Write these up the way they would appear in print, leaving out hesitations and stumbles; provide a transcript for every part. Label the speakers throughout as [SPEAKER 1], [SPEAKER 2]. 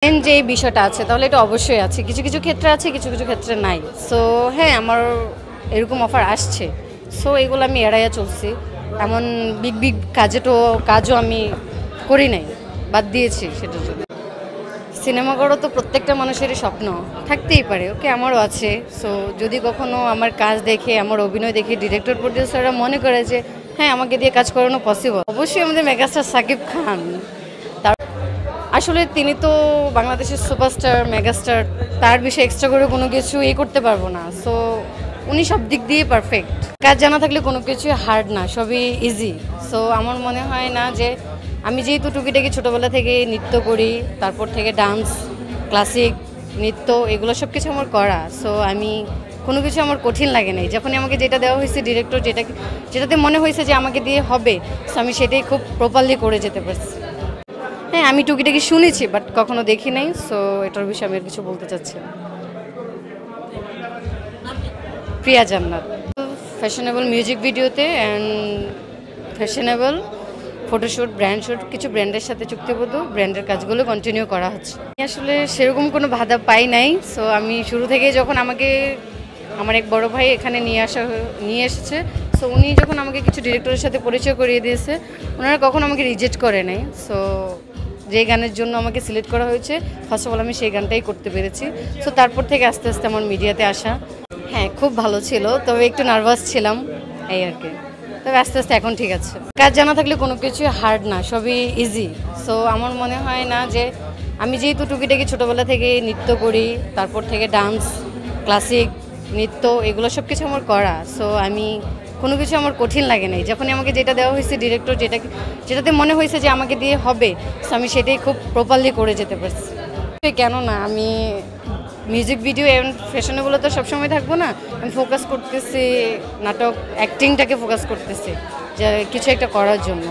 [SPEAKER 1] যে এই বিষয়টা আছে তাহলে এটা অবশ্যই আছে, কিছু কিছু ক্ষেত্রে আছে, কিছু কিছু ক্ষেত্রে নাই। সো হ্যাঁ, আমার এরকম অফার আসছে, সো এগুলো আমি এড়াইয়া চলছি। এমন বিগ বিগ কাজও আমি করি নাই, বাদ দিয়েছি সেটার জন্য। সিনেমা করো তো প্রত্যেকটা মানুষেরই স্বপ্ন থাকতেই পারে, ওকে আমারও আছে। সো যদি কখনো আমার কাজ দেখে, আমার অভিনয় দেখে ডিরেক্টর প্রডিউসাররা মনে করে যে হ্যাঁ আমাকে দিয়ে কাজ করানো পসিবল, অবশ্যই আমাদের মেগাস্টার সাকিব খান। আসলে তিনি তো বাংলাদেশের সুপারস্টার, মেগাস্টার, তার বিষয়ে এক্সট্রা করে কোনো কিছু করতে পারবো না। সো উনি সব দিক দিয়ে পারফেক্ট। কাজ জানা থাকলে কোনো কিছু হার্ড না, সবই ইজি। সো আমার মনে হয় না যে, আমি যেহেতু টুকিটাকি ছোটোবেলা থেকে নৃত্য করি, তারপর থেকে ডান্স, ক্লাসিক নৃত্য, এগুলো সব কিছু আমার করা। সো আমি কোনো কিছু আমার কঠিন লাগে নাই। যখনই আমাকে যেটা দেওয়া হয়েছে ডিরেক্টর, যেটাতে মনে হয়েছে যে আমাকে দিয়ে হবে, সো আমি সেটাই খুব প্রপারলি করে যেতে পারছি। হ্যাঁ, আমি টুকিটাকি শুনেছি, বাট কখনো দেখি নাই। সো এটার বিষয়ে আমি আর কিছু বলতে চাচ্ছি না। প্রিয়া জান্নাত। ফ্যাশনেবল মিউজিক ভিডিওতে and fashionable photoshoot, brand shoot, কিছু ব্র্যান্ডের সাথে চুক্তিবদ্ধ ব্র্যান্ডের কাজগুলো কন্টিনিউ করা হচ্ছে। আসলে সেরকম কোনো বাধা পাই নাই। সো আমি শুরু থেকেই, যখন আমাকে আমার এক বড় ভাই এখানে নিয়ে এসেছে, সো উনি যখন আমাকে কিছু ডিরেক্টরের সাথে পরিচয় করিয়ে দিয়েছে, ওনারা কখনো আমাকে রিজেক্ট করে নাই। সো যে গানের জন্য আমাকে সিলেক্ট করা হয়েছে, ফার্স্ট অফ অল আমি সেই গানটাই করতে পেরেছি। সো তারপর থেকে আস্তে আস্তে আমার মিডিয়াতে আসা। হ্যাঁ, খুব ভালো ছিল, তবে একটু নার্ভাস ছিলাম, এই আর কি। তবে আস্তে আস্তে এখন ঠিক আছে। কাজ জানা থাকলে কোনো কিছু হার্ড না, সবই ইজি। সো আমার মনে হয় না যে, আমি যেহেতু টুকিটাকি ছোটোবেলা থেকে নৃত্য করি, তারপর থেকে ডান্স, ক্লাসিক নৃত্য, এগুলো সব কিছু আমার করা। সো আমি কোনো কিছু আমার কঠিন লাগে নাই। যখনই আমাকে যেটা দেওয়া হয়েছে ডিরেক্টর, যেটাতে মনে হয়েছে যে আমাকে দিয়ে হবে, সো আমি সেটাই খুব প্রপারলি করে যেতে পারছি। কেন না, আমি মিউজিক ভিডিও এবং ফ্যাশনেবল তো সবসময় থাকবো না। আমি ফোকাস করতেছি নাটক, অ্যাক্টিংটাকে ফোকাস করতেছি যে কিছু একটা করার জন্য।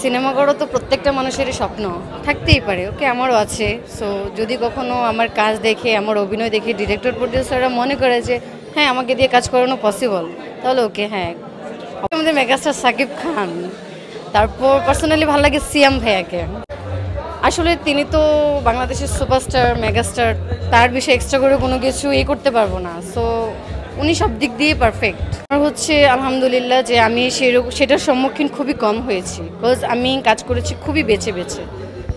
[SPEAKER 1] সিনেমা করো তো প্রত্যেকটা মানুষেরই স্বপ্ন থাকতেই পারে, ওকে আমারও আছে। সো যদি কখনো আমার কাজ দেখে, আমার অভিনয় দেখে ডিরেক্টর প্রডিউসাররা মনে করে যে হ্যাঁ আমাকে দিয়ে কাজ করানো পসিবল, তাহলে ওকে হ্যাঁ। আমাদের মেগাস্টার সাকিব খান। তারপর পার্সোনালি ভালো লাগে সিয়াম ভাইয়াকে। আসলে তিনি তো বাংলাদেশের সুপারস্টার, মেগাস্টার, তার বিষয়ে এক্সট্রা করে কোনো কিছু করতে পারবো না। সো উনি সব দিক দিয়ে পারফেক্ট। আর হচ্ছে আলহামদুলিল্লাহ যে আমি সেটার সম্মুখীন খুবই কম হয়েছি, বিকজ আমি কাজ করেছি খুবই বেছে বেছে।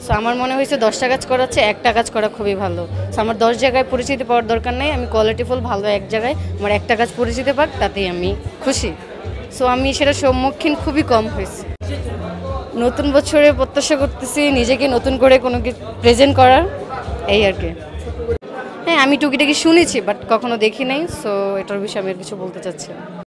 [SPEAKER 1] সো আমার মনে হয়েছে 10টা কাজ করাচ্ছে, একটা কাজ করা খুবই ভালো। সো আমার 10 জায়গায় পরিচিতি পাওয়ার দরকার নেই, আমি কোয়ালিটিফুল ভালো এক জায়গায় আমার একটা কাজ পরিচিতি পাক, তাতেই আমি খুশি। সো আমি সেটার সম্মুখীন খুবই কম হয়েছি। নতুন বছরে প্রত্যাশা করতেছি নিজেকে নতুন করে কোনো কিছু প্রেজেন্ট করার, এই আর কি। হ্যাঁ, আমি টুকিটাকি শুনেছি, বাট কখনো দেখি নাই। সো এটার বিষয়ে আমি আর কিছু বলতে চাচ্ছি না।